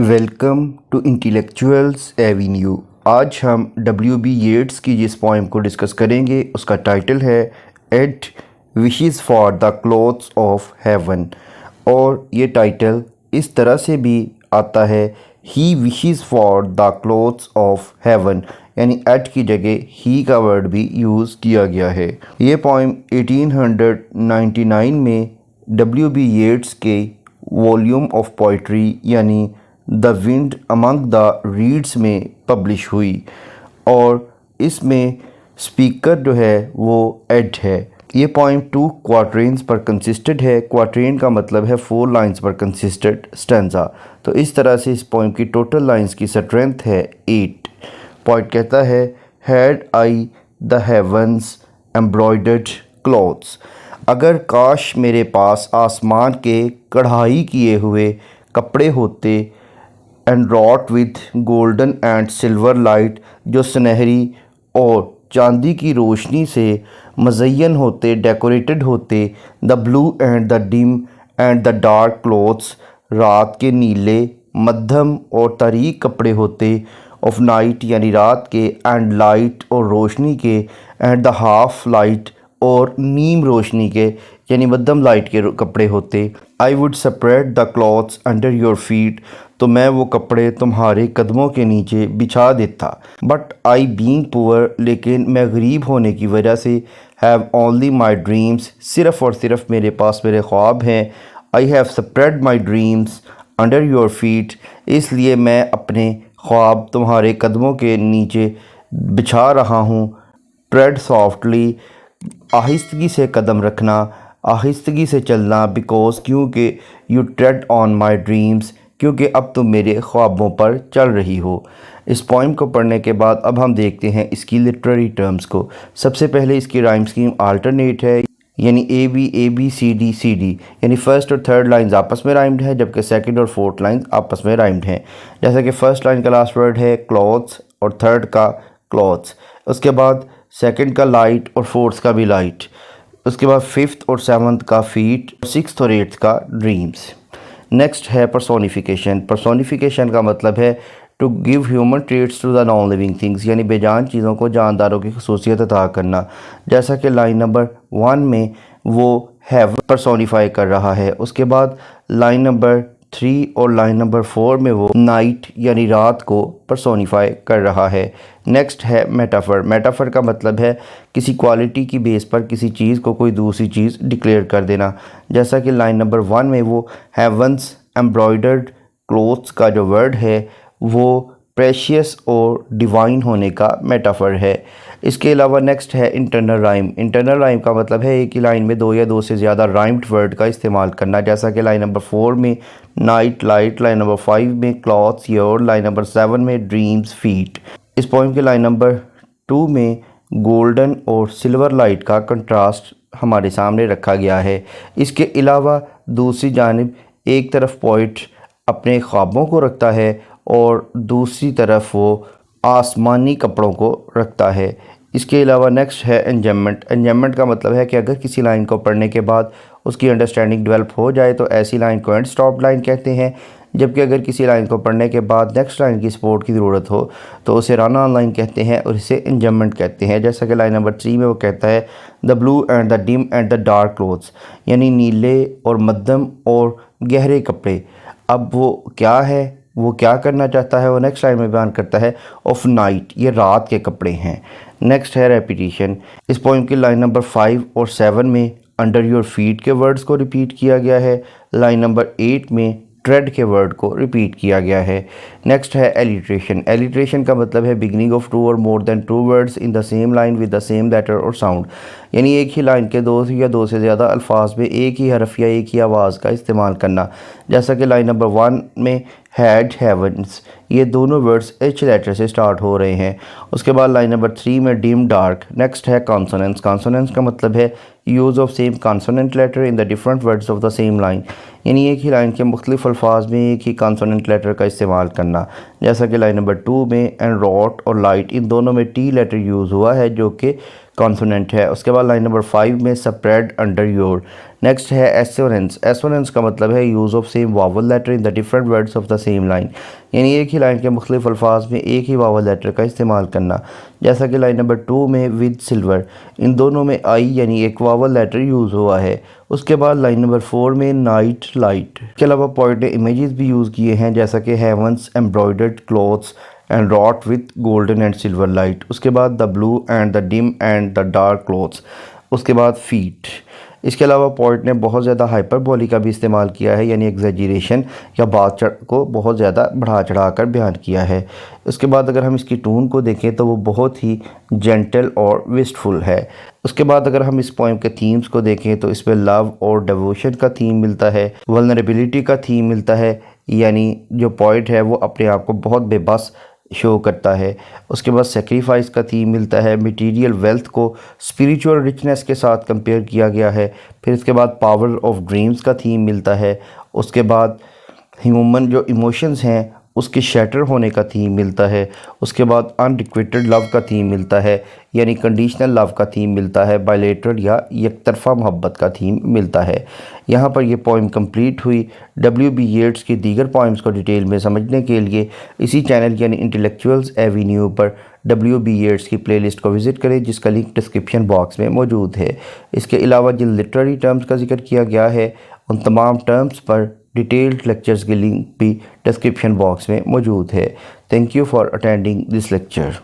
Welcome to intellectuals Avenue. आज हम W.B. येट्स की जिस पोइम को डिस्कस करेंगे उसका टाइटल है Aedh wishes for the cloths of heaven. और ये टाइटल इस तरह से भी आता है he wishes for the cloths of heaven, यानी एड की जगह ही का वर्ड भी यूज़ किया गया है। ये पोइम 1899 में W.B. येट्स के वॉल्यूम ऑफ पोइट्री यानी the wind among the reads में पब्लिश हुई और इसमें स्पीकर जो है वो एड है। ये पोइम 2 क्वार्टरेन्स पर कंसिस्टेड है। क्वार्टरेन का मतलब है 4 लाइंस पर कंसिस्टेड स्टैंजा। तो इस तरह से इस पोइम की टोटल लाइंस की स्ट्रेंथ है 8। पोइट कहता है had I the heavens embroidered cloths, अगर काश मेरे पास आसमान के कढ़ाई किए हुए कपड़े होते, and wrought with golden and silver light, जो सुनहरी और चांदी की रोशनी से मज़य्यन होते, डेकोरेटेड होते, the blue and the dim and the dark clothes, रात के नीले, मध्यम और तारीक कपड़े होते, ऑफ नाइट यानी रात के, एंड लाइट और रोशनी के, एंड द हाफ लाइट और नीम रोशनी के यानी मध्यम लाइट के कपड़े होते। I would spread the clothes under your feet, तो मैं वो कपड़े तुम्हारे कदमों के नीचे बिछा देता। बट आई बीइंग पुअर, लेकिन मैं गरीब होने की वजह से, हैव ओनली माई ड्रीम्स, सिर्फ़ और सिर्फ मेरे पास मेरे ख्वाब हैं। I have spread my dreams under your feet, इसलिए मैं अपने ख्वाब तुम्हारे कदमों के नीचे बिछा रहा हूँ। ट्रेड सॉफ्टली, आहिस्तगी से कदम रखना, आहिस्तगी से चलना, बिकॉज क्योंकि you trade on my dreams, क्योंकि अब तुम मेरे ख्वाबों पर चल रही हो। इस पोइम को पढ़ने के बाद अब हम देखते हैं इसकी लिटरेरी टर्म्स को। सबसे पहले इसकी राइम स्कीम आल्टरनेट है, यानी ए बी सी डी, यानी फर्स्ट और थर्ड लाइंस आपस में राइम्ड है, जबकि सेकंड और फोर्थ लाइंस आपस में राइम्ड हैं। जैसा कि फर्स्ट लाइन का लास्ट वर्ड है क्लॉथ्स और थर्ड का क्लॉथ्स, उसके बाद सेकंड का लाइट और फोर्थ का भी लाइट, उसके बाद फिफ्थ और सेवन्थ का फीट, सिक्स्थ और एट्थ का ड्रीम्स। नेक्स्ट है पर्सोनिफिकेशन। पर्सोनिफिकेशन का मतलब है to give human traits to the non living things, यानी बेजान चीज़ों को जानदारों की खसूसियत अता करना। जैसा कि लाइन नंबर 1 में वो हैव पर्सोनिफाई कर रहा है, उसके बाद लाइन नंबर 3 और लाइन नंबर 4 में वो नाइट यानी रात को पर्सोनिफाई कर रहा है। नेक्स्ट है मेटाफर। मेटाफर का मतलब है किसी क्वालिटी की बेस पर किसी चीज़ को कोई दूसरी चीज़ डिक्लेयर कर देना। जैसा कि लाइन नंबर 1 में वो हेवंस एम्ब्रॉयडर्ड क्लोथ्स का जो वर्ड है वो प्रेशियस और डिवाइन होने का मेटाफर है। इसके अलावा नेक्स्ट है इंटरनल राइम। इंटरनल राइम का मतलब है एक ही लाइन में 2 या 2 से ज़्यादा राइम्ड वर्ड का इस्तेमाल करना। जैसा कि लाइन नंबर 4 में नाइट लाइट, लाइन नंबर 5 में क्लॉथ्स योर, लाइन नंबर 7 में ड्रीम्स फीट। इस पोइम के लाइन नंबर 2 में गोल्डन और सिल्वर लाइट का कंट्रास्ट हमारे सामने रखा गया है। इसके अलावा दूसरी जानिब एक तरफ पोइट अपने ख्वाबों को रखता है और दूसरी तरफ वो आसमानी कपड़ों को रखता है। इसके अलावा नेक्स्ट है एंजॉयमेंट। एंजॉयमेंट का मतलब है कि अगर किसी लाइन को पढ़ने के बाद उसकी अंडरस्टैंडिंग डेवलप हो जाए तो ऐसी लाइन को एंड स्टॉप लाइन कहते हैं, जबकि अगर किसी लाइन को पढ़ने के बाद नेक्स्ट लाइन की सपोर्ट की ज़रूरत हो तो उसे रन ऑन लाइन कहते हैं और इसे एंजॉयमेंट कहते हैं। जैसा कि लाइन नंबर 3 में वो कहता है the blue and the dim and the dark clothes, यानी नीले और मध्यम और गहरे कपड़े। अब वो क्या है, वो क्या करना चाहता है, वो नेक्स्ट लाइन में बयान करता है ऑफ नाइट, ये रात के कपड़े हैं। नेक्स्ट है रेपिटिशन। इस पोइम की लाइन नंबर 5 और 7 में अंडर योर फीट के वर्ड्स को रिपीट किया गया है। लाइन नंबर 8 में ट्रेड के वर्ड को रिपीट किया गया है। नेक्स्ट है एलिट्रेशन। एलिट्रेशन का मतलब है बिगनिंग ऑफ 2 और more than 2 words in the same line with the same letter और साउंड, यानी एक ही लाइन के 2 या 2 से ज़्यादा अल्फाज में एक ही हरफ या एक ही आवाज़ का इस्तेमाल करना। जैसा कि लाइन नंबर 1 में हैड हेवंस, ये दोनों वर्ड्स एच लेटर से स्टार्ट हो रहे हैं। उसके बाद लाइन नंबर 3 में डिम डार्क। नेक्स्ट है कॉन्सोनेंट्स। कॉन्सोनेंट्स का मतलब है use of same consonant letter in the different words of the same line, यानी एक ही लाइन के मुख्तलिफ अल्फाज में एक ही कॉन्सोनेंट लेटर का इस्तेमाल करना। जैसा कि लाइन नंबर 2 में एंड रॉट और लाइट, इन दोनों में टी लेटर यूज़ हुआ है जो कि कॉन्सोनेंट है। उसके बाद लाइन नंबर 5 में स्प्रेड अंडर योर। नेक्स्ट है एसोनेंस। एसोनेंस का मतलब है use of same vowel letter in the different words of the same line, यानी एक ही लाइन के मुख्तलिफ अल्फाज में एक ही वावल लेटर का इस्तेमाल करना। जैसा कि लाइन नंबर 2 में विद सिल्वर, इन दोनों में आई यानी एक वावल लेटर यूज़ हुआ है। उसके बाद लाइन नंबर 4 में नाइट लाइट के अलावा पोइट ने इमेजेस भी यूज़ किए हैं, जैसा कि heavens embroidered cloths and wrought with golden and silver light. उसके बाद the blue and the dim and the dark cloths. उसके बाद फीट। इसके अलावा पोइट ने बहुत ज़्यादा हाइपरबोली का भी इस्तेमाल किया है, यानी एग्जैजरेशन या बात को बहुत ज़्यादा बढ़ा चढ़ा कर बयान किया है। उसके बाद अगर हम इसकी टून को देखें तो वो बहुत ही जेंटल और विस्टफुल है। उसके बाद अगर हम इस पोइम के थीम्स को देखें तो इसमें लव और डिवोशन का थीम मिलता है, वल्नरेबिलिटी का थीम मिलता है, यानी जो पोइट है वो अपने आप को बहुत बेबस शो करता है। उसके बाद सेक्रीफाइस का थीम मिलता है, मटेरियल वेल्थ को स्पिरिचुअल रिचनेस के साथ कंपेयर किया गया है। फिर इसके बाद पावर ऑफ ड्रीम्स का थीम मिलता है। उसके बाद ह्यूमन जो इमोशंस हैं उसके शैटर होने का थीम मिलता है। उसके बाद अनरिक्वेटेड लव का थीम मिलता है, यानी कंडीशनल लव का थीम मिलता है। बायलेटरल या एकतरफ़ा मोहब्बत का थीम मिलता है। यहाँ पर यह पोइम कंप्लीट हुई। W.B. येट्स की दीगर पोइम्स को डिटेल में समझने के लिए इसी चैनल यानी इंटेलेक्चुअल्स एवेन्यू पर W.B. येट्स की प्लेलिस्ट को विज़िट करें, जिसका लिंक डिस्क्रिप्शन बॉक्स में मौजूद है। इसके अलावा जिन लिटरेरी टर्म्स का जिक्र किया गया है उन तमाम टर्म्स पर डिटेल्ड लेक्चर्स के लिंक भी डिस्क्रिप्शन बॉक्स में मौजूद है। Thank you for attending this lecture.